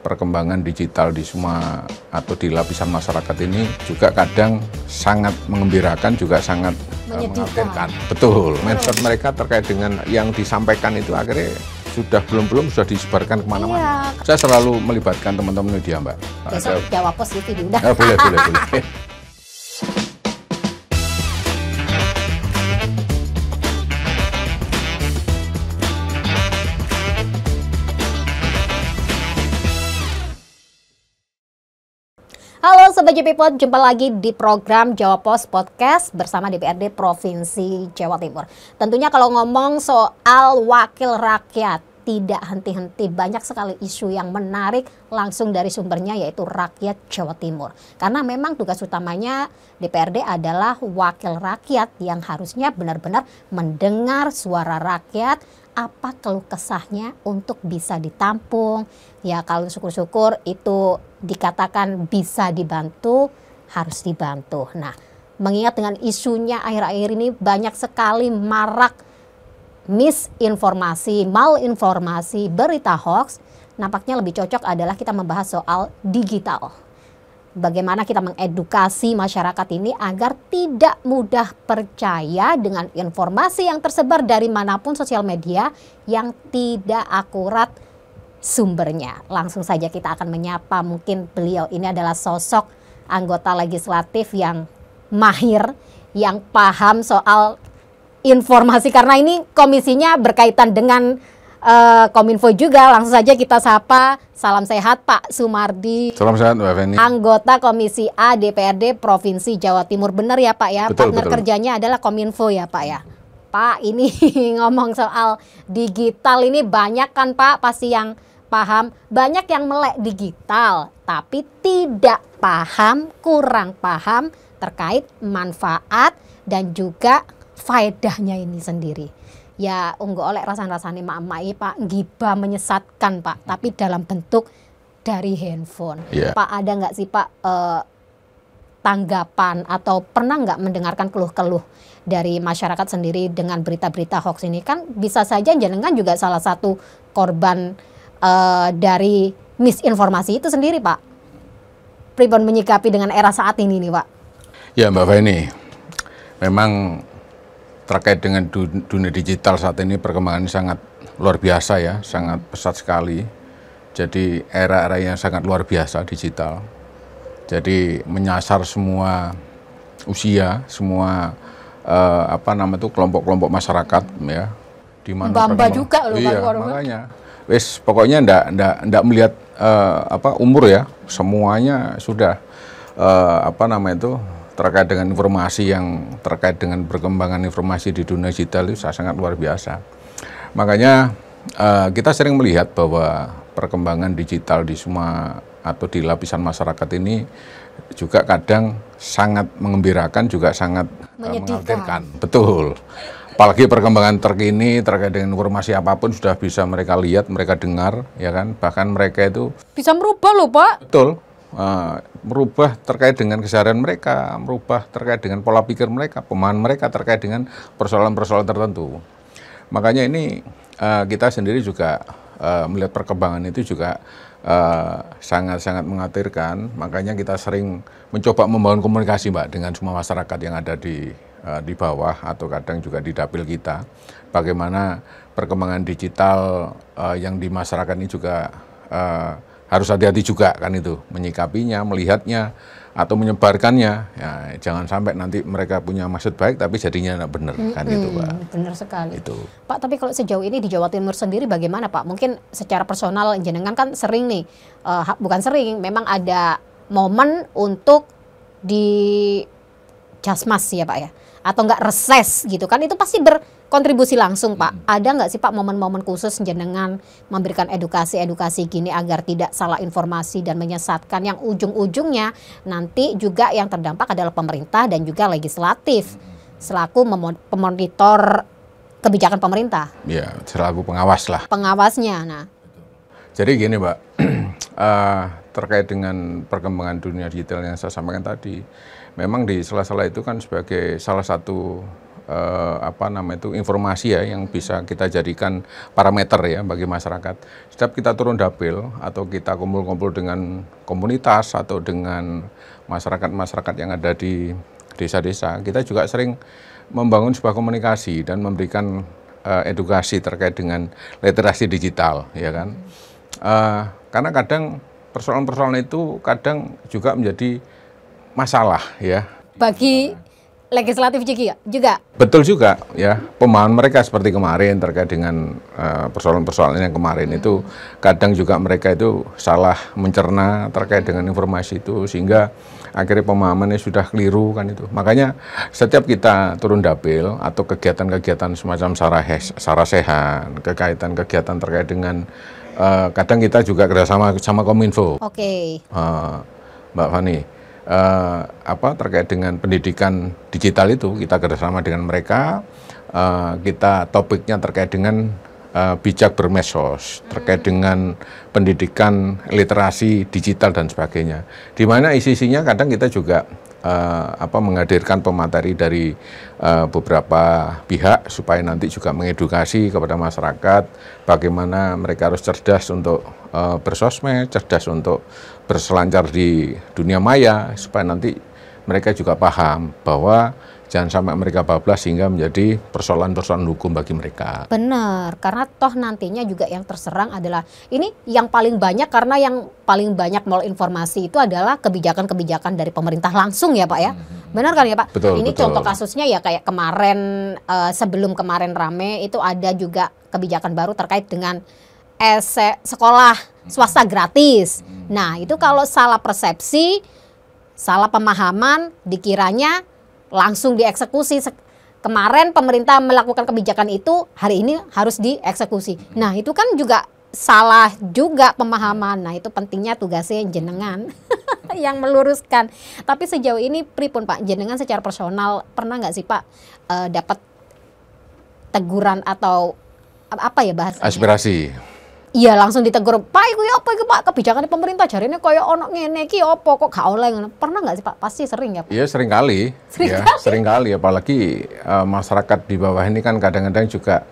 perkembangan digital di semua atau di lapisan masyarakat ini juga kadang sangat mengembirakan, juga sangat mengkhawatirkan. Betul, mindset mereka terkait dengan yang disampaikan itu akhirnya sudah disebarkan kemana-mana. Iya. Saya selalu melibatkan teman-teman media, Mbak. Besok Jawa Pos itu diundang. Boleh. Halo Sobat JPPod, jumpa lagi di program Jawa Pos Podcast bersama DPRD Provinsi Jawa Timur. Tentunya kalau ngomong soal wakil rakyat, tidak henti-henti, banyak sekali isu yang menarik langsung dari sumbernya, yaitu rakyat Jawa Timur. Karena memang tugas utamanya DPRD adalah wakil rakyat yang harusnya benar-benar mendengar suara rakyat, apa keluh kesahnya untuk bisa ditampung. Ya kalau syukur-syukur itu dikatakan bisa dibantu, harus dibantu. Nah, mengingat dengan isunya akhir-akhir ini banyak sekali marak misinformasi, malinformasi, berita hoax, nampaknya lebih cocok adalah kita membahas soal digital. Bagaimana kita mengedukasi masyarakat ini agar tidak mudah percaya dengan informasi yang tersebar dari manapun sosial media yang tidak akurat sumbernya. Langsung saja kita akan menyapa, mungkin beliau ini adalah sosok anggota legislatif yang mahir, yang paham soal informasi karena ini komisinya berkaitan dengan Kominfo juga. Langsung saja kita sapa. Salam sehat Pak Sumardi. Salam sehat Mbak Feni. Anggota Komisi A DPRD Provinsi Jawa Timur. Benar ya Pak ya? Betul. Kerjanya adalah Kominfo ya Pak ya? Pak, ini ngomong soal digital ini banyak kan Pak pasti yang paham. Banyak yang melek digital tapi tidak paham, kurang paham terkait manfaat dan juga faedahnya ini sendiri. Ya unggul oleh rasan-rasane mak-mak Pak, gibah menyesatkan Pak, tapi dalam bentuk dari handphone. Yeah. Pak, ada nggak sih Pak tanggapan atau pernah nggak mendengarkan keluh-keluh dari masyarakat sendiri dengan berita-berita hoax ini? Kan bisa saja jenengan juga salah satu korban dari misinformasi itu sendiri Pak. Pribon menyikapi dengan era saat ini nih Pak? Ya Mbak Feni, memang terkait dengan dunia digital saat ini perkembangan sangat luar biasa ya, sangat pesat sekali. Jadi era-era yang sangat luar biasa digital. Jadi menyasar semua usia, semua kelompok-kelompok masyarakat ya. Di mana Bamba juga loh iya, makanya. Wes pokoknya ndak melihat umur ya. Semuanya sudah terkait dengan informasi yang terkait dengan perkembangan informasi di dunia digital itu sangat luar biasa. Makanya kita sering melihat bahwa perkembangan digital di semua atau di lapisan masyarakat ini juga kadang sangat mengembirakan, juga sangat mengkhawatirkan. Betul. Apalagi perkembangan terkini terkait dengan informasi apapun sudah bisa mereka lihat, mereka dengar, ya kan? Bahkan mereka itu bisa merubah loh Pak. Betul. Merubah terkait dengan keseharian mereka, merubah terkait dengan pola pikir mereka, pemahaman mereka terkait dengan persoalan-persoalan tertentu. Makanya ini kita sendiri juga melihat perkembangan itu juga sangat-sangat mengkhawatirkan. Makanya kita sering mencoba membangun komunikasi Mbak dengan semua masyarakat yang ada di bawah atau kadang juga di dapil kita. Bagaimana perkembangan digital yang di masyarakat ini juga harus hati-hati juga kan itu, menyikapinya, melihatnya, atau menyebarkannya. Ya, jangan sampai nanti mereka punya maksud baik tapi jadinya tidak benar kan itu Pak. Benar sekali. Itu. Pak, tapi kalau sejauh ini di Jawa Timur sendiri bagaimana Pak? Mungkin secara personal jenengan kan sering nih, bukan sering, memang ada momen untuk di Jasmas ya Pak ya, atau enggak reses gitu kan, itu pasti berkontribusi langsung Pak. Ada nggak sih Pak momen-momen khusus jenengan memberikan edukasi gini agar tidak salah informasi dan menyesatkan, yang ujung-ujungnya nanti juga yang terdampak adalah pemerintah dan juga legislatif selaku pemonitor kebijakan pemerintah. Ya, selaku pengawas lah. Pengawasnya. Nah, jadi gini Mbak, terkait dengan perkembangan dunia digital yang saya sampaikan tadi, memang di sela-sela itu kan sebagai salah satu informasi ya yang bisa kita jadikan parameter ya bagi masyarakat. Setiap kita turun dapil atau kita kumpul-kumpul dengan komunitas atau dengan masyarakat-masyarakat yang ada di desa-desa, kita juga sering membangun sebuah komunikasi dan memberikan edukasi terkait dengan literasi digital, ya kan? Karena kadang persoalan-persoalan itu kadang juga menjadi masalah ya. Bagi legislatif juga? Betul juga ya, pemahaman mereka seperti kemarin terkait dengan persoalan-persoalan yang kemarin itu kadang juga mereka itu salah mencerna terkait dengan informasi itu sehingga akhirnya pemahamannya sudah keliru kan itu. Makanya setiap kita turun dapil atau kegiatan-kegiatan semacam sarasehan, kegiatan terkait dengan kadang kita juga kerjasama sama Kominfo. Oke. Mbak Fani. Terkait dengan pendidikan digital itu kita kerjasama dengan mereka, kita topiknya terkait dengan bijak bermedsos, terkait dengan pendidikan literasi digital dan sebagainya. Di mana isi-isinya kadang kita juga menghadirkan pemateri dari beberapa pihak supaya nanti juga mengedukasi kepada masyarakat bagaimana mereka harus cerdas untuk bersosmed, cerdas untuk berselancar di dunia maya supaya nanti mereka juga paham bahwa jangan sampai mereka bablas sehingga menjadi persoalan-persoalan hukum bagi mereka. Benar, karena toh nantinya juga yang terserang adalah ini yang paling banyak, karena yang paling banyak informasi itu adalah kebijakan-kebijakan dari pemerintah langsung ya Pak ya. Benar kan ya Pak? Betul, ini betul. Contoh kasusnya ya kayak kemarin, sebelum kemarin rame itu ada juga kebijakan baru terkait dengan sekolah swasta gratis. Nah itu kalau salah persepsi, salah pemahaman, dikiranya langsung dieksekusi. Kemarin pemerintah melakukan kebijakan itu, hari ini harus dieksekusi. Nah itu kan juga salah juga pemahaman. Nah itu pentingnya tugasnya jenengan yang meluruskan. Tapi sejauh ini pripun Pak, jenengan secara personal pernah nggak sih Pak dapat teguran atau apa ya bahasanya? Aspirasi. Iya langsung ditegur, Pak iku ya apa iku Pak, kebijakan pemerintah jarine koyo ono ngene iki apa kok gak oleh ngono. Pernah nggak sih Pak? Pasti sering ya Pak? Iya sering kali. Sering kali apalagi masyarakat di bawah ini kan kadang-kadang juga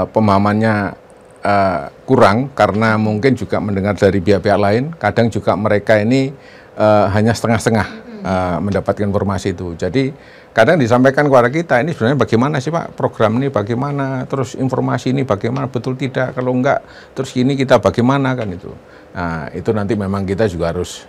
pemahamannya kurang karena mungkin juga mendengar dari pihak-pihak lain. Kadang juga mereka ini hanya setengah-setengah mendapatkan informasi itu. Jadi kadang disampaikan kepada kita, ini sebenarnya bagaimana sih Pak, program ini bagaimana, terus informasi ini bagaimana, betul tidak, kalau enggak, terus ini kita bagaimana kan itu. Nah itu nanti memang kita juga harus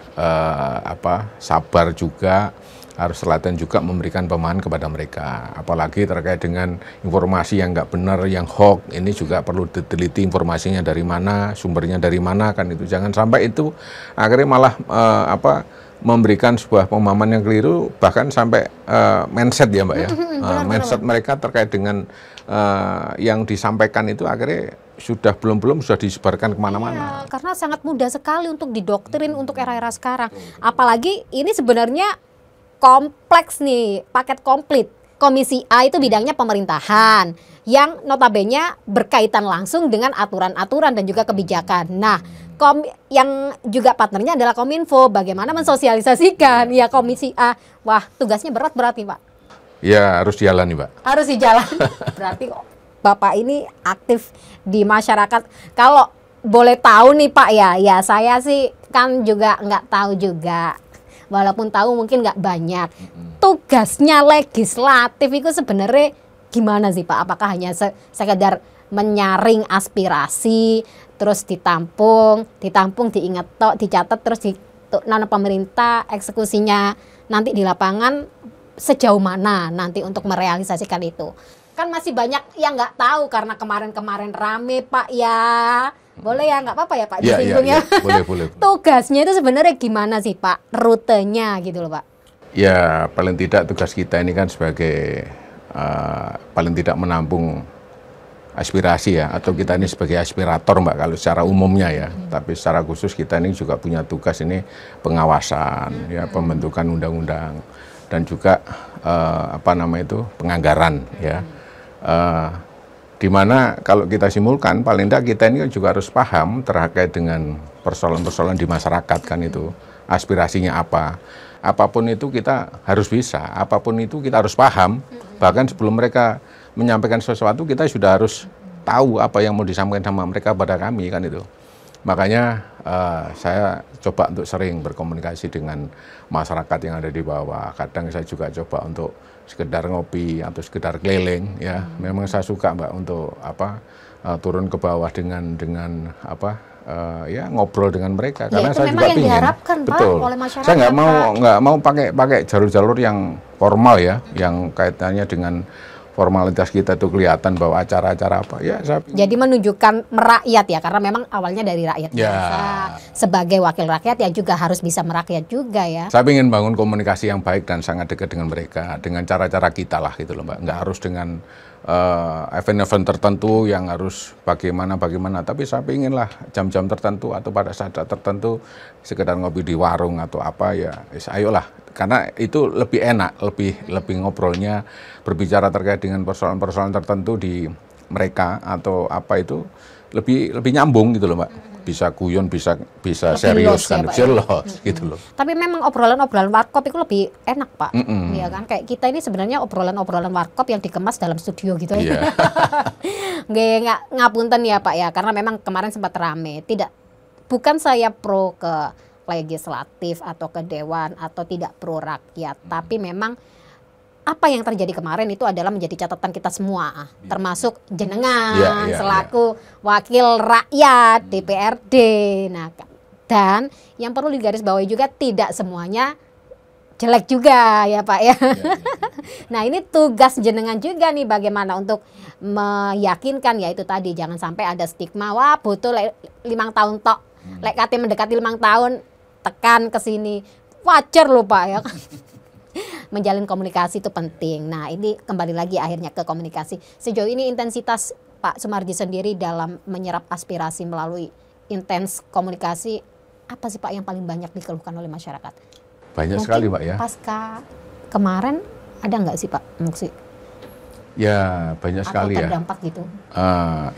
sabar juga, harus telaten juga memberikan pemahaman kepada mereka. Apalagi terkait dengan informasi yang enggak benar, yang hoax, ini juga perlu diteliti informasinya dari mana, sumbernya dari mana kan itu. Jangan sampai itu akhirnya malah memberikan sebuah pemahaman yang keliru, bahkan sampai mindset ya Mbak ya. Mindset mereka terkait dengan yang disampaikan itu akhirnya belum sudah disebarkan kemana-mana. Iya, karena sangat mudah sekali untuk didoktrin untuk era-era sekarang. Apalagi ini sebenarnya kompleks nih, paket komplit. Komisi A itu bidangnya pemerintahan, yang notabene berkaitan langsung dengan aturan-aturan dan juga kebijakan. Nah, yang juga partnernya adalah Kominfo, bagaimana mensosialisasikan ya Komisi A. Wah, tugasnya berat nih Pak. Ya, harus dijalani Pak. Harus dijalani. Berarti kok Bapak ini aktif di masyarakat. Kalau boleh tahu nih Pak ya saya sih kan juga nggak tahu juga. Walaupun tahu mungkin nggak banyak. Tugasnya legislatif itu sebenarnya gimana sih Pak? Apakah hanya sekedar menyaring aspirasi, terus ditampung, diingat tok, dicatat, terus nana pemerintah eksekusinya nanti di lapangan sejauh mana nanti untuk merealisasikan itu? Kan masih banyak yang nggak tahu karena kemarin rame Pak ya. Boleh ya, nggak apa-apa ya Pak disinggung ya. Boleh. Tugasnya itu sebenarnya gimana sih Pak? Rutenya gitu loh Pak. Ya paling tidak tugas kita ini kan sebagai paling tidak menampung aspirasi ya, atau kita ini sebagai aspirator Mbak kalau secara umumnya ya. Tapi secara khusus kita ini juga punya tugas ini pengawasan ya, pembentukan undang-undang dan juga penganggaran ya. Dimana kalau kita simulkan paling tidak kita ini juga harus paham terkait dengan persoalan-persoalan di masyarakat kan itu, aspirasinya apa. Apapun itu kita harus bisa, apapun itu kita harus paham Bahkan sebelum mereka menyampaikan sesuatu, kita sudah harus tahu apa yang mau disampaikan sama mereka pada kami kan itu. Makanya saya coba untuk sering berkomunikasi dengan masyarakat yang ada di bawah. Kadang saya juga coba untuk sekedar ngopi atau sekedar keliling ya. Memang saya suka Mbak untuk turun ke bawah dengan ya ngobrol dengan mereka Ya, karena itu saya memang juga yang pingin. diharapkan, Pak, Betul. oleh masyarakat, Saya nggak Pak. mau pakai jalur-jalur yang formal ya, yang kaitannya dengan formalitas kita tuh kelihatan bahwa acara-acara apa ya. Jadi menunjukkan merakyat ya, karena memang awalnya dari rakyat Ya. biasa. Sebagai wakil rakyat ya juga harus bisa merakyat juga ya. Saya ingin bangun komunikasi yang baik dan sangat dekat dengan mereka dengan cara-cara kita lah gitu loh Mbak. Nggak harus dengan event-event tertentu yang harus bagaimana, tapi saya ingin lah jam-jam tertentu atau pada saat tertentu sekedar ngopi di warung atau apa ya, ayolah, karena itu lebih enak, lebih ngobrolnya, berbicara terkait dengan persoalan-persoalan tertentu di mereka atau apa itu lebih nyambung gitu loh Mbak. Bisa guyon, bisa serius kan, jelas gitu loh. Tapi memang obrolan-obrolan warkop itu lebih enak Pak, ya kan? Kayak kita ini sebenarnya obrolan-obrolan warkop yang dikemas dalam studio gitu ya. Nggak ngapunten ya Pak ya, karena memang kemarin sempat rame. Bukan saya pro ke legislatif atau ke dewan atau tidak pro rakyat, tapi memang apa yang terjadi kemarin itu adalah menjadi catatan kita semua, termasuk jenengan selaku wakil rakyat DPRD. Nah, dan yang perlu digarisbawahi juga tidak semuanya jelek juga ya Pak ya. Nah, ini tugas jenengan juga nih bagaimana untuk meyakinkan ya itu tadi, jangan sampai ada stigma wah butuh 5 tahun tok. Lek kate mendekati 5 tahun tekan ke sini. Wajar loh Pak ya kan. Menjalin komunikasi itu penting. Nah, ini kembali lagi akhirnya ke komunikasi. Sejauh ini intensitas Pak Soemardi sendiri dalam menyerap aspirasi melalui intens komunikasi, apa sih Pak yang paling banyak dikeluhkan oleh masyarakat? Banyak Mungkin sekali Pak ya. Pasca kemarin ada nggak sih Pak Muksi? Ya banyak sekali ya. Terdampak gitu.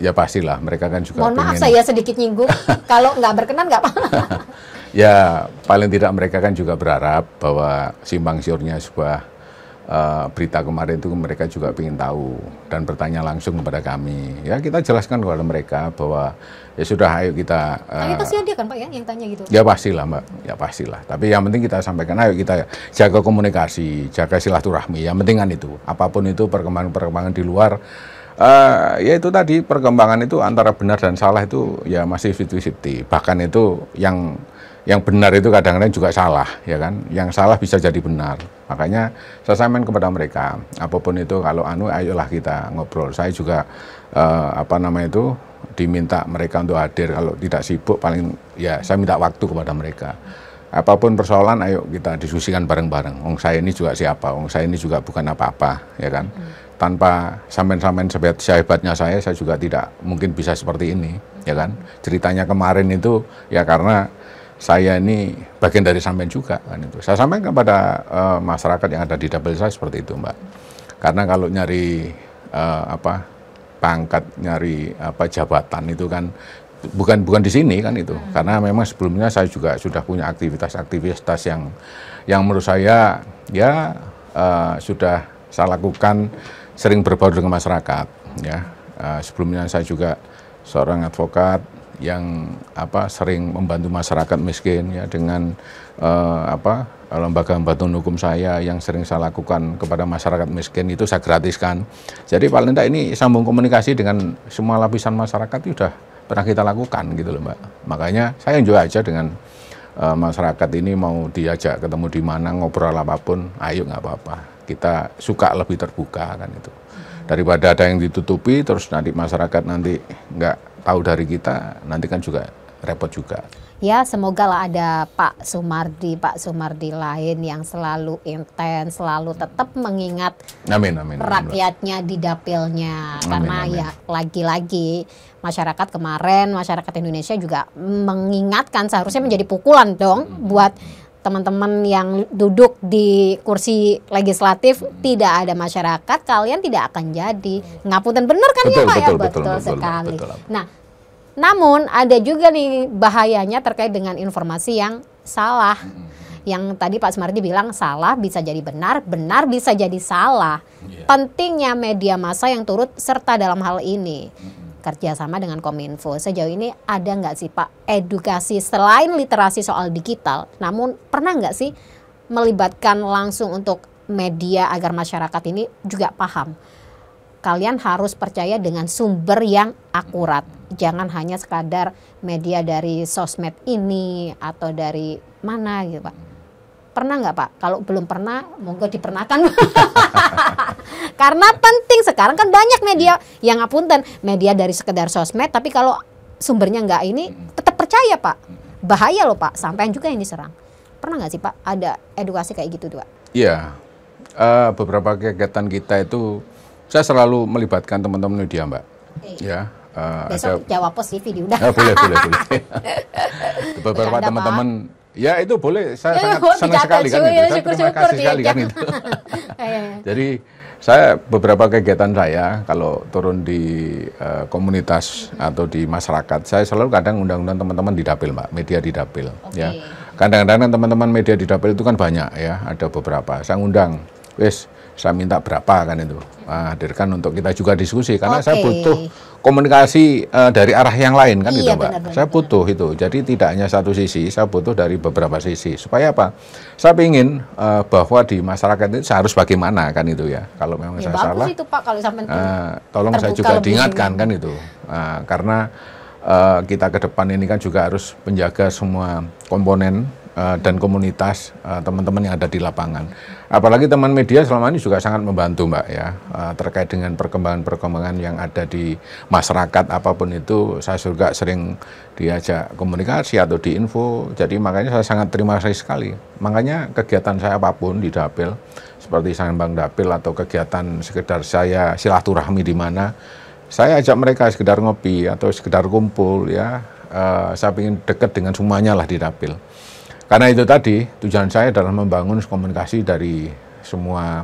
Ya pastilah mereka kan juga. Mohon maaf saya sedikit nyinggung. Kalau nggak berkenan nggak Pak? Ya paling tidak mereka kan juga berharap bahwa simpang siurnya sebuah berita kemarin itu mereka juga ingin tahu dan bertanya langsung kepada kami. Ya kita jelaskan kepada mereka bahwa ya sudah ayo kita. Tapi pasti ada kan Pak ya yang tanya gitu. Ya pastilah Mbak, ya pastilah. Tapi yang penting kita sampaikan ayo kita jaga komunikasi, jaga silaturahmi. Yang penting kan itu. Apapun itu perkembangan di luar. Ya itu tadi perkembangan itu antara benar dan salah itu ya masih 50-50. Bahkan itu yang benar itu kadang-kadang juga salah, ya kan? Yang salah bisa jadi benar. Makanya saya sampaikan kepada mereka, apapun itu kalau ayolah kita ngobrol. Saya juga diminta mereka untuk hadir. Kalau tidak sibuk paling ya saya minta waktu kepada mereka. Apapun persoalan, ayo kita diskusikan bareng-bareng. Saya ini juga siapa? Saya ini juga bukan apa-apa, ya kan? Tanpa sampean-sampean sehebatnya saya juga tidak mungkin bisa seperti ini, ya kan? Ceritanya kemarin itu ya karena saya ini bagian dari sampean juga kan itu. Saya sampaikan kepada masyarakat yang ada di dapil saya seperti itu Mbak. Karena kalau nyari pangkat, nyari jabatan itu kan bukan di sini kan itu. Karena memang sebelumnya saya juga sudah punya aktivitas yang menurut saya ya sudah saya lakukan sering berbaur dengan masyarakat ya. Sebelumnya saya juga seorang advokat yang sering membantu masyarakat miskin ya dengan lembaga bantuan hukum saya yang sering saya lakukan kepada masyarakat miskin itu saya gratiskan. Jadi paling tidak ini sambung komunikasi dengan semua lapisan masyarakat itu sudah pernah kita lakukan gitu loh Mbak. Makanya saya juga aja dengan masyarakat ini mau diajak ketemu di mana ngobrol apapun, ayo nggak apa-apa. Kita suka lebih terbuka kan itu. Daripada ada yang ditutupi terus nanti masyarakat nanti nggak tahu dari kita, nanti kan juga repot juga. Ya semoga lah ada Pak Soemardi lain yang selalu intens, selalu tetap mengingat rakyatnya di dapilnya. Karena ya lagi-lagi masyarakat kemarin, masyarakat Indonesia juga mengingatkan seharusnya menjadi pukulan dong buat teman-teman yang duduk di kursi legislatif, tidak ada masyarakat, kalian tidak akan jadi. Ngapunten bener kan ya Pak ya? Betul sekali. Nah, namun ada juga nih bahayanya terkait dengan informasi yang salah. yang tadi Pak Sumardi bilang salah bisa jadi benar, benar bisa jadi salah. Pentingnya media massa yang turut serta dalam hal ini. Kerjasama dengan Kominfo. Sejauh ini ada nggak sih Pak edukasi selain literasi soal digital, namun pernah nggak sih melibatkan langsung untuk media agar masyarakat ini juga paham? Kalian harus percaya dengan sumber yang akurat. Jangan hanya sekadar media dari sosmed ini atau dari mana gitu Pak. Pernah nggak Pak? Kalau belum pernah, monggo dipernakan. Karena penting sekarang kan banyak media yang ngapunten, media dari sekedar sosmed, tapi kalau sumbernya nggak ini, tetap percaya Pak. Bahaya loh Pak, sampai juga yang diserang. Pernah nggak sih Pak ada edukasi kayak gitu Pak? Iya, beberapa kegiatan kita itu saya selalu melibatkan teman-teman media Mbak. Ya, besok Jawa Pos TV diundang. Boleh. Beberapa teman-teman. Ya itu boleh, saya sangat senang sekali kan itu. Saya terima kasih sekali kan itu. Jadi saya beberapa kegiatan saya kalau turun di komunitas atau di masyarakat, saya selalu kadang undang-undang teman-teman di Dapil Mbak, media di Dapil. Ya. Kadang-kadang teman-teman media di Dapil itu kan banyak ya, ada beberapa. Saya undang, wes saya minta berapa kan itu, hadirkan untuk kita juga diskusi karena saya butuh komunikasi dari arah yang lain kan gitu Mbak. Benar, saya butuh itu, jadi tidak hanya satu sisi, saya butuh dari beberapa sisi. Supaya apa? Saya ingin bahwa di masyarakat itu saya harus bagaimana kan itu ya. Kalau memang saya salah, itu Pak kalau sampai tolong saya juga diingatkan kan itu, karena kita ke depan ini kan juga harus menjaga semua komponen dan komunitas teman-teman yang ada di lapangan. Apalagi teman media selama ini juga sangat membantu Mbak ya, terkait dengan perkembangan-perkembangan yang ada di masyarakat apapun itu, saya juga sering diajak komunikasi atau diinfo. Jadi makanya saya sangat terima kasih sekali. Makanya kegiatan saya apapun di Dapil, seperti Sambang Dapil atau kegiatan sekedar saya silaturahmi di mana, saya ajak mereka sekedar ngopi atau sekedar kumpul ya. Saya ingin dekat dengan semuanya lah di Dapil. Karena itu tadi tujuan saya adalah membangun komunikasi dari semua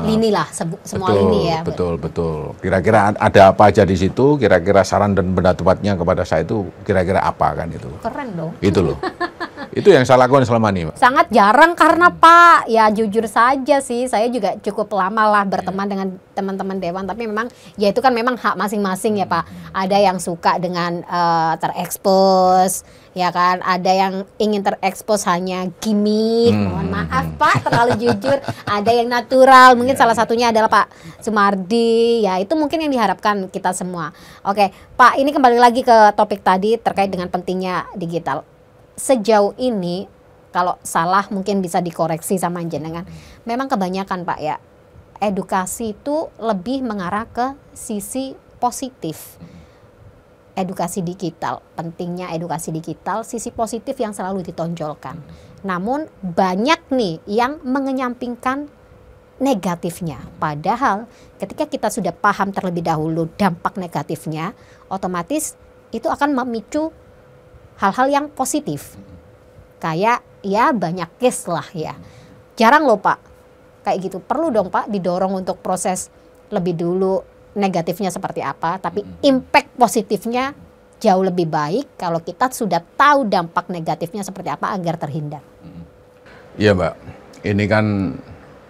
lini lah, semua lini ya. Betul. Kira-kira ada apa aja di situ, kira-kira saran dan pendapatnya kepada saya itu kira-kira apa kan itu. Keren dong. Itu loh. Itu yang saya lakukan selama ini, Pak. Sangat jarang karena Pak, ya jujur saja sih, saya juga cukup lama lah berteman dengan teman-teman Dewan, tapi memang ya itu kan memang hak masing-masing ya Pak. Ada yang suka dengan terekspos, ya kan, ada yang ingin terekspos hanya gimmick, mohon maaf Pak, terlalu jujur, ada yang natural, mungkin salah satunya adalah Pak Sumardi, ya itu mungkin yang diharapkan kita semua. Oke Pak, ini kembali lagi ke topik tadi terkait dengan pentingnya digital. Sejauh ini kalau salah mungkin bisa dikoreksi sama jenengan. Memang kebanyakan Pak ya, edukasi itu lebih mengarah ke sisi positif. Edukasi digital, pentingnya edukasi digital, sisi positif yang selalu ditonjolkan. Namun banyak nih yang mengenyampingkan negatifnya. Padahal ketika kita sudah paham terlebih dahulu dampak negatifnya, otomatis itu akan memicu hal-hal yang positif. Kayak ya banyak case lah ya. Jarang loh Pak kayak gitu. Perlu dong Pak didorong untuk proses lebih dulu negatifnya seperti apa, tapi impact positifnya jauh lebih baik kalau kita sudah tahu dampak negatifnya seperti apa agar terhindar. Iya Mbak, ini kan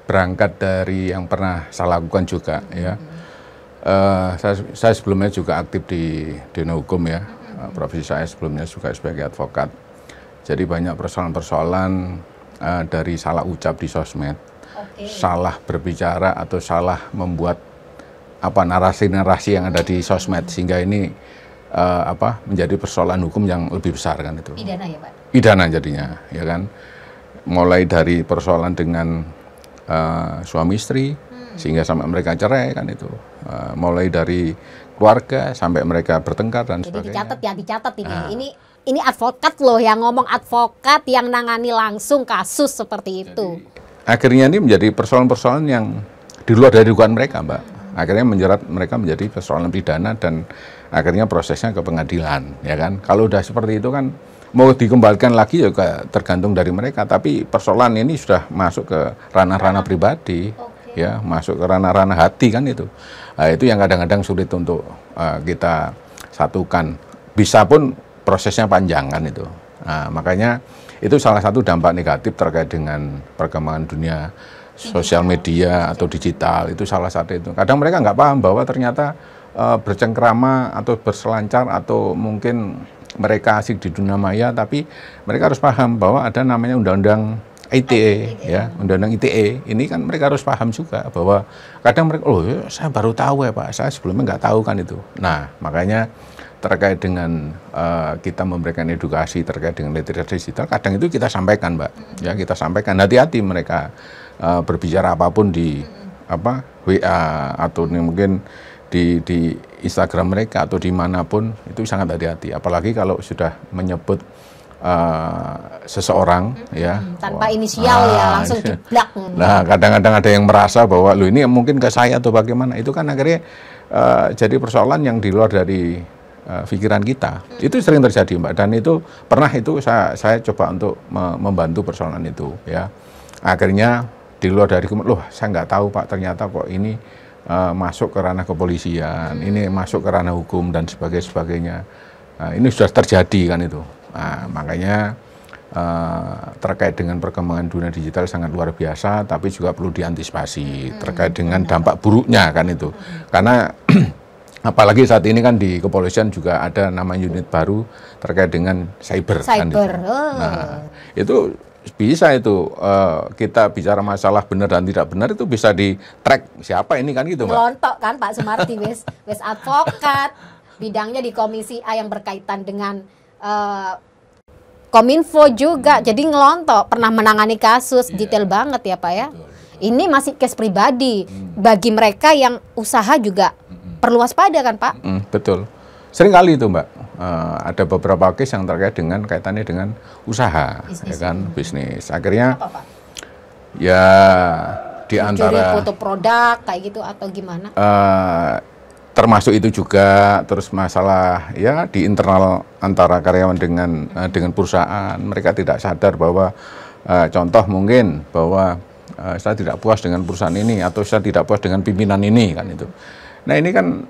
berangkat dari yang pernah saya lakukan juga ya. Saya sebelumnya juga aktif di dunia hukum ya. Profesi saya sebelumnya juga sebagai advokat. Jadi banyak persoalan-persoalan dari salah ucap di sosmed, salah berbicara atau salah membuat narasi-narasi yang ada di sosmed, sehingga ini menjadi persoalan hukum yang lebih besar kan itu. Pidana ya Pak? Pidana jadinya ya kan. Mulai dari persoalan dengan suami istri sehingga sampai mereka cerai kan itu. Mulai dari keluarga sampai mereka bertengkar dan sebagainya. Jadi dicatat ini. Ini advokat loh yang ngomong, advokat yang nangani langsung kasus seperti itu. Jadi, akhirnya ini menjadi persoalan-persoalan yang di luar dari dugaan mereka, Mbak. Akhirnya menjerat mereka menjadi persoalan pidana dan akhirnya prosesnya ke pengadilan, ya kan. Kalau udah seperti itu kan mau dikembalikan lagi juga tergantung dari mereka. Tapi persoalan ini sudah masuk ke ranah-ranah pribadi, ya, masuk ke ranah-ranah hati kan itu. Nah, itu yang kadang-kadang sulit untuk kita satukan. Bisa pun prosesnya panjang kan itu. Nah, makanya itu salah satu dampak negatif terkait dengan perkembangan dunia sosial media atau digital, itu salah satu itu. Kadang mereka nggak paham bahwa ternyata bercengkrama atau berselancar atau mungkin mereka asik di dunia maya, tapi mereka harus paham bahwa ada namanya undang-undang ITE, ya, undang-undang ITE. Ini kan mereka harus paham juga bahwa kadang mereka, oh ya, saya baru tahu ya Pak, saya sebelumnya nggak tahu kan itu. Nah, makanya terkait dengan kita memberikan edukasi terkait dengan literasi digital, kadang itu kita sampaikan, Mbak. Ya, kita sampaikan, hati-hati mereka berbicara apapun di WA atau mungkin di Instagram mereka atau dimanapun, itu sangat hati-hati. Apalagi kalau sudah menyebut seseorang, ya tanpa inisial ya langsung jeblak. Nah, kadang-kadang ada yang merasa bahwa lo ini mungkin ke saya atau bagaimana. Itu kan akhirnya jadi persoalan yang di luar dari pikiran kita. Itu sering terjadi, Mbak, dan itu pernah itu saya coba untuk membantu persoalan itu, ya. Akhirnya di luar dari, loh saya nggak tahu Pak, ternyata kok ini masuk ke ranah kepolisian, ini masuk ke ranah hukum dan sebagainya. Nah, ini sudah terjadi kan itu. Nah, makanya terkait dengan perkembangan dunia digital sangat luar biasa, tapi juga perlu diantisipasi terkait dengan dampak buruknya kan itu. Karena apalagi saat ini kan di kepolisian juga ada nama unit baru terkait dengan cyber. Kan itu. Nah, itu bisa itu kita bicara masalah benar dan tidak benar itu bisa di track siapa ini kan gitu, Mbak. Melontok kan Pak Sumarti wes advokat, bidangnya di Komisi A yang berkaitan dengan Kominfo juga, jadi ngelontok, pernah menangani kasus, detail banget ya Pak ya. Ini masih case pribadi, bagi mereka yang usaha juga perlu waspada kan Pak? Betul, sering kali itu Mbak, ada beberapa case yang terkait dengan kaitannya dengan usaha, bisnis, ya kan, bisnis. Akhirnya apa, Pak? Ya di antara foto produk kayak gitu atau gimana? Termasuk itu juga, terus masalah ya di internal antara karyawan dengan perusahaan, mereka tidak sadar bahwa contoh mungkin bahwa saya tidak puas dengan perusahaan ini atau saya tidak puas dengan pimpinan ini kan itu. Nah ini kan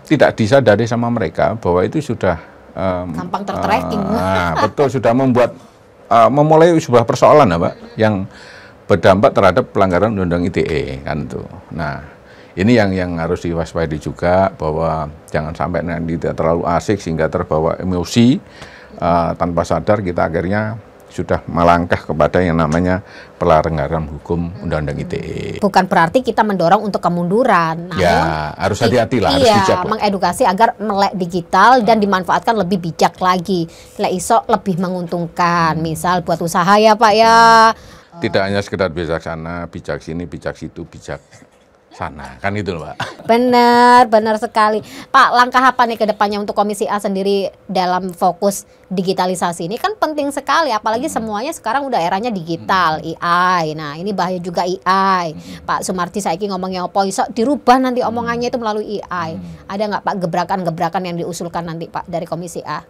tidak disadari sama mereka bahwa itu sudah gampang tertracking. Betul, sudah memulai sebuah persoalan Mbak, yang berdampak terhadap pelanggaran undang-undang ITE kan itu. Nah ini yang harus diwaspadai juga, bahwa jangan sampai nanti tidak terlalu asik sehingga terbawa emosi, tanpa sadar kita akhirnya sudah melangkah kepada yang namanya pelanggaran hukum Undang-Undang ITE. Bukan berarti kita mendorong untuk kemunduran. Namun, ya, harus hati-hati lah, harus bijak lah. Mengedukasi agar melek digital dan dimanfaatkan lebih bijak lagi. Lek iso lebih menguntungkan, misal buat usaha ya Pak ya. Tidak hanya sekedar bijaksana, bijak sini, bijak situ, bijak sana, kan itu loh Pak. Benar sekali. Pak, langkah apa nih ke depannya untuk Komisi A sendiri dalam fokus digitalisasi ini? Kan penting sekali, apalagi semuanya sekarang udah eranya digital, AI. Nah, ini bahaya juga AI. Pak Sumarti saiki ngomongnya apa, iso dirubah nanti omongannya itu melalui AI. Ada nggak Pak gebrakan-gebrakan yang diusulkan nanti Pak dari Komisi A?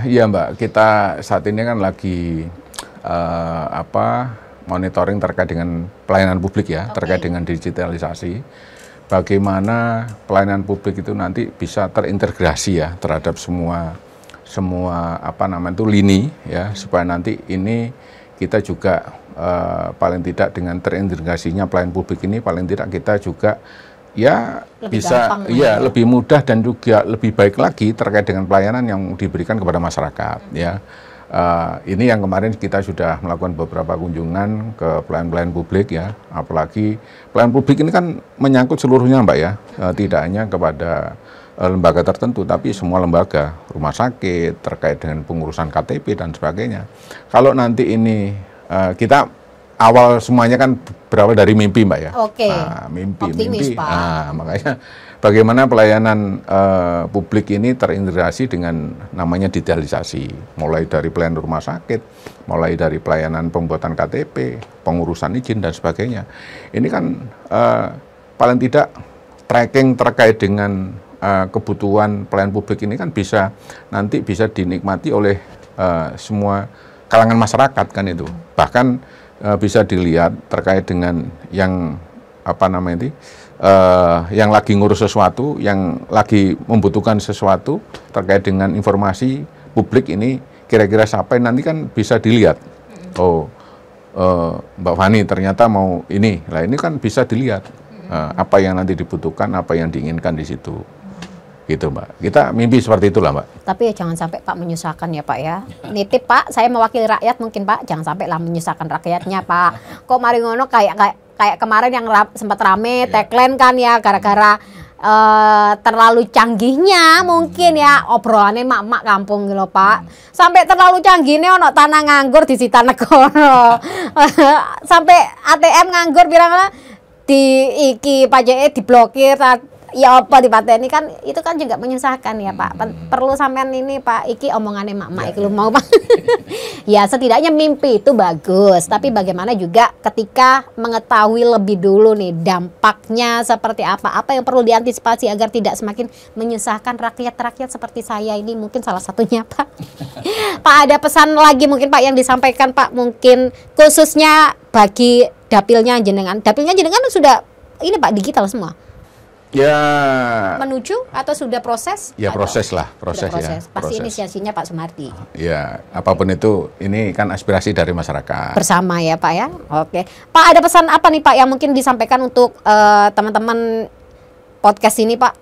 Iya Mbak, kita saat ini kan lagi monitoring terkait dengan pelayanan publik ya, terkait dengan digitalisasi. Bagaimana pelayanan publik itu nanti bisa terintegrasi ya terhadap semua lini ya, supaya nanti ini kita juga paling tidak dengan terintegrasinya pelayanan publik ini paling tidak kita juga ya lebih bisa ya lebih mudah dan juga lebih baik lagi terkait dengan pelayanan yang diberikan kepada masyarakat ya. Ini yang kemarin kita sudah melakukan beberapa kunjungan ke pelayan-pelayan publik ya, apalagi pelayan publik ini kan menyangkut seluruhnya Mbak ya, tidak hanya kepada lembaga tertentu, tapi semua lembaga, rumah sakit, terkait dengan pengurusan KTP dan sebagainya. Kalau nanti ini kita awal semuanya kan berawal dari mimpi Mbak ya. Oke. Mimpi. Nah, makanya bagaimana pelayanan publik ini terintegrasi dengan namanya digitalisasi, mulai dari pelayanan rumah sakit, mulai dari pelayanan pembuatan KTP, pengurusan izin dan sebagainya. Ini kan paling tidak tracking terkait dengan kebutuhan pelayanan publik ini kan nanti bisa dinikmati oleh semua kalangan masyarakat kan itu. Bahkan bisa dilihat terkait dengan yang yang lagi ngurus sesuatu, yang lagi membutuhkan sesuatu terkait dengan informasi publik ini, kira-kira siapa yang nanti kan bisa dilihat. Oh, Mbak Fani ternyata mau ini. Lah ini kan bisa dilihat apa yang nanti dibutuhkan, apa yang diinginkan di situ. Gitu Mbak. Kita mimpi seperti itulah Mbak. Tapi ya jangan sampai Pak menyusahkan ya Pak ya. Nitip Pak, saya mewakili rakyat mungkin Pak, jangan sampai lah menyusahkan rakyatnya Pak. Kok mari ngono kayak kemarin yang sempat rame tagline kan ya gara-gara terlalu canggihnya mungkin ya obrolannya mak-mak kampung gitu Pak. Sampai terlalu canggihnya ono tanah nganggur disita negara. Sampai ATM nganggur bilang di iki pajaknya diblokir. Ya apa dipateni kan itu kan juga menyusahkan ya Pak. Perlu sampean ini Pak, iki omongannya mak-mak iki lu mau Pak. Ya setidaknya mimpi itu bagus, tapi bagaimana juga ketika mengetahui lebih dulu nih dampaknya seperti apa yang perlu diantisipasi agar tidak semakin menyusahkan rakyat-rakyat seperti saya ini mungkin salah satunya Pak. Pak ada pesan lagi mungkin Pak yang disampaikan Pak mungkin khususnya bagi dapilnya jenengan. Dapilnya jenengan sudah ini Pak digital semua. Ya. Menuju atau sudah proses? Ya proses lah, proses ya. Pasti inisiasinya Pak Sumardi. Ya, apapun itu, ini kan aspirasi dari masyarakat. Bersama ya Pak ya. Oke. Pak ada pesan apa nih Pak yang mungkin disampaikan untuk teman-teman podcast ini Pak?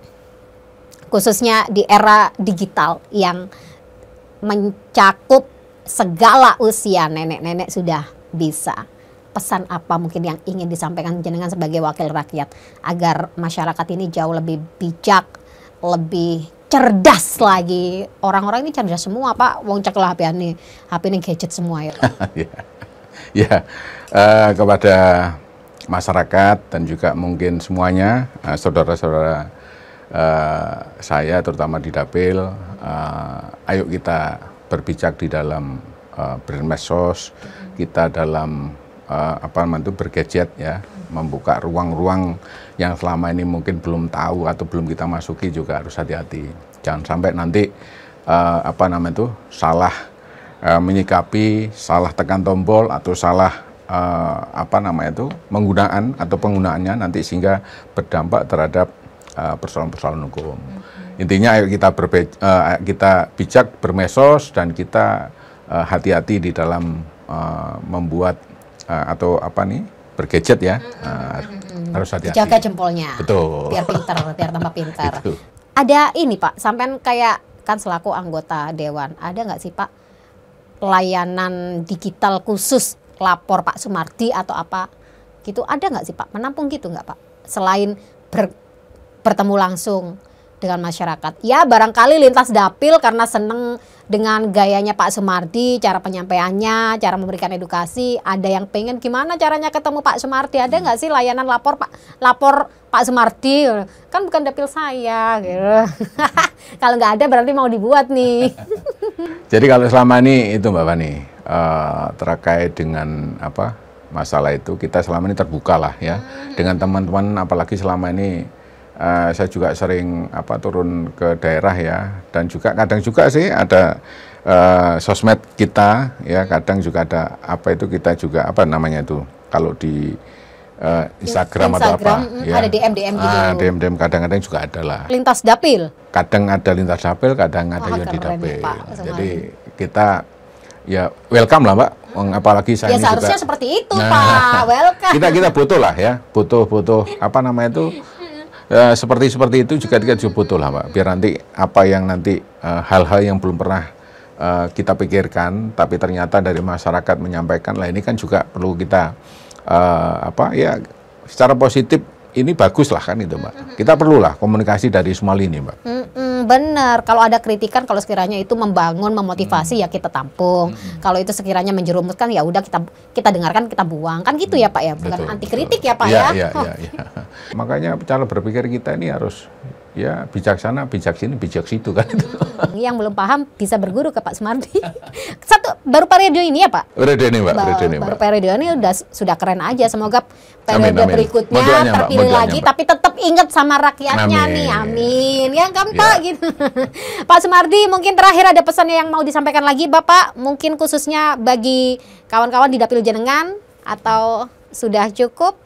Khususnya di era digital yang mencakup segala usia, nenek-nenek sudah bisa. Pesan apa mungkin yang ingin disampaikan jenengan sebagai wakil rakyat agar masyarakat ini jauh lebih bijak, lebih cerdas lagi. Orang-orang ini cerdas semua Pak. Wong cek lah HP ini gadget semua ya. Ya, kepada masyarakat dan juga mungkin semuanya saudara-saudara saya terutama di dapil, ayo kita berbijak di dalam bermedsos, kita dalam bergadget ya, membuka ruang-ruang yang selama ini mungkin belum tahu atau belum kita masuki juga harus hati-hati. Jangan sampai nanti salah menyikapi, salah tekan tombol atau salah penggunaannya nanti sehingga berdampak terhadap persoalan-persoalan hukum. Intinya ayo kita bijak bermedsos dan kita hati-hati di dalam membuat bergadget ya, harus hati-hati. Jaga jempolnya. Betul. Biar pintar, biar tambah pintar. Gitu. Ada ini Pak, sampean kayak kan selaku anggota dewan, ada nggak sih Pak layanan digital khusus lapor Pak Sumardi atau apa gitu? Ada nggak sih Pak? Menampung gitu nggak Pak? Selain bertemu langsung dengan masyarakat. Ya barangkali lintas dapil karena seneng dengan gayanya Pak Sumardi, cara penyampaiannya, cara memberikan edukasi. Ada yang pengen gimana caranya ketemu Pak Sumardi? Ada nggak sih layanan lapor Pak Sumardi? Kan bukan dapil saya gitu. Kalau nggak ada berarti mau dibuat nih. Jadi kalau selama ini itu Mbak Fani terkait dengan masalah itu kita selama ini terbuka lah ya dengan teman-teman, apalagi selama ini saya juga sering turun ke daerah ya, dan juga kadang juga sih ada sosmed kita ya, kadang juga ada kita juga kalau di Instagram atau apa ya, ada DM gitu. DM kadang-kadang juga ada lah. Lintas dapil. Kadang ada lintas dapil, kadang ada yang di dapil. Pak, jadi kita ya welcome lah Mbak, apalagi saya ya ini seharusnya juga, seperti itu Pak, welcome. Kita butuh lah ya, butuh seperti itu juga kita butuh lah Pak, biar nanti hal-hal yang belum pernah kita pikirkan tapi ternyata dari masyarakat menyampaikan lah, ini kan juga perlu kita secara positif ini bagus lah kan itu Mbak. Kita perlulah komunikasi dari semua lini Mbak. Benar, kalau ada kritikan, kalau sekiranya itu membangun, memotivasi ya kita tampung. Kalau itu sekiranya menjerumuskan ya udah kita dengarkan, kita buang. Kan gitu ya Pak ya, bukan anti kritik ya Pak ya. Iya. Makanya cara berpikir kita ini harus ya bijaksana, bijak sini, bijak situ kan. Yang belum paham bisa berguru ke Pak Sumardi. Baru periode ini ya Pak? Periode ini Mbak. Baru periode ini sudah keren aja. Semoga periode amin. berikutnya terpilih lagi, tapi tetap ingat sama rakyatnya nih. Amin. Ya kan Pak gitu. Pak Sumardi, mungkin terakhir ada pesannya yang mau disampaikan lagi Bapak, mungkin khususnya bagi kawan-kawan di dapil jenengan, atau sudah cukup?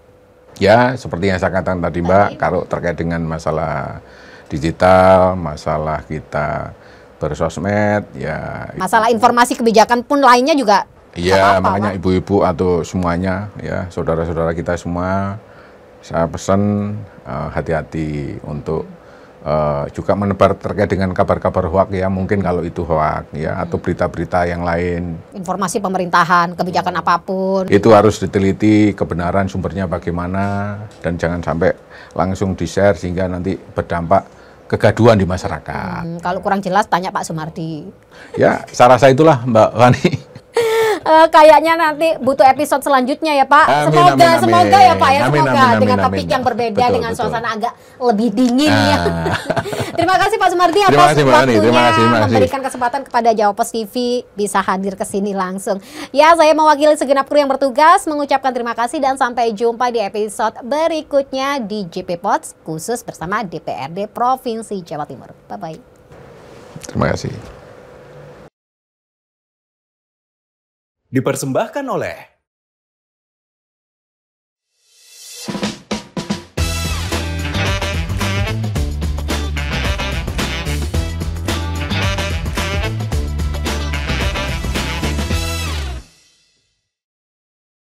Ya, seperti yang saya katakan tadi Mbak, kalau terkait dengan masalah digital, masalah kita bersosmed, ya. Masalah informasi kebijakan pun lainnya juga. Iya, apa-apa, makanya Pak. ibu-ibu atau semuanya, ya saudara-saudara kita semua, saya pesan hati-hati untuk juga menebar terkait dengan kabar-kabar hoak ya, mungkin kalau itu hoak ya, atau berita-berita yang lain. Informasi pemerintahan, kebijakan apapun. Itu harus diteliti kebenaran sumbernya bagaimana, dan jangan sampai langsung di-share sehingga nanti berdampak kegaduhan di masyarakat. Kalau kurang jelas tanya Pak Sumardi. Ya, saya rasa itulah Mbak Fani. Kayaknya nanti butuh episode selanjutnya ya Pak. Amin, amin, Semoga amin. ya Pak ya, Amin, semoga amin, dengan amin, topik amin. yang berbeda, Betul, dengan betul. suasana agak lebih dingin ya. Ah. Terima kasih Pak Sumardi Terima atas kasih, Mbak Ani. waktunya, Terima kasih. memberikan kesempatan kepada Jawa Pos TV bisa hadir ke sini langsung. Ya, saya mewakili segenap kru yang bertugas mengucapkan terima kasih dan sampai jumpa di episode berikutnya di JP Pods khusus bersama DPRD Provinsi Jawa Timur. Bye-bye. Terima kasih. Dipersembahkan oleh